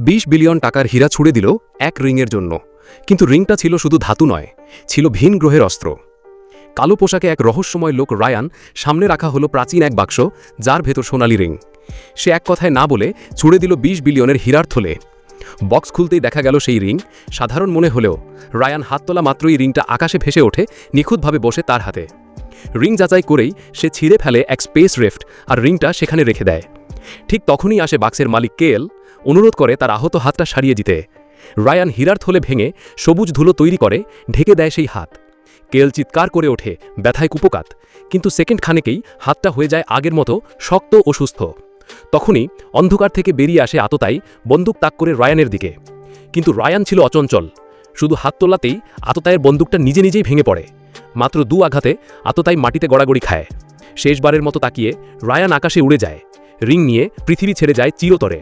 20 billion টাকার হীরা ছুড়ে দিল এক রিংয়ের জন্য। কিন্তু রিংটা ছিল শুধু ধাতু নয়, ছিল ভিন গ্রহের অস্ত্র। কালো পোশাকে এক রহস্যময় লোক রায়ান, সামনে রাখা হলো প্রাচীন এক বাক্স, যার ভেতর সোনালি রিং। সে এক কথায় না বলে ছুড়ে দিল 20 বিলিয়নের হীরার থলে। বক্স খুলতেই দেখা গেল সেই রিং। সাধারণ মনে হলেও রায়ান হাত তোলা মাত্রই রিংটা আকাশে ভেসে ওঠে, নিখুঁতভাবে বসে তার হাতে। রিং যাচাই করেই সে ছিঁড়ে ফেলে এক স্পেস রেফট আর রিংটা সেখানে রেখে দেয়। ঠিক তখনই আসে বাক্সের মালিক কেল, অনুরোধ করে তার আহত হাতটা সারিয়ে দিতে। রায়ান হীরার থলে ভেঙে সবুজ ধুলো তৈরি করে ঢেকে দেয় সেই হাত। কেল চিৎকার করে ওঠে, ব্যথায় কুপোকাত, কিন্তু সেকেন্ড খানেকেই হাতটা হয়ে যায় আগের মতো শক্ত ও সুস্থ। তখনই অন্ধকার থেকে বেরিয়ে আসে আততায়ী, বন্দুক তাক করে রায়ানের দিকে। কিন্তু রায়ান ছিল অচঞ্চল। শুধু হাত তোলাতেই আততায়ের বন্দুকটা নিজে নিজেই ভেঙে পড়ে। মাত্র 2 আঘাতে আততায়ী মাটিতে গড়াগড়ি খায়। শেষবারের মতো তাকিয়ে রায়ান আকাশে উড়ে যায়। রিং নিয়ে পৃথিবী ছেড়ে যায় চিরতরে।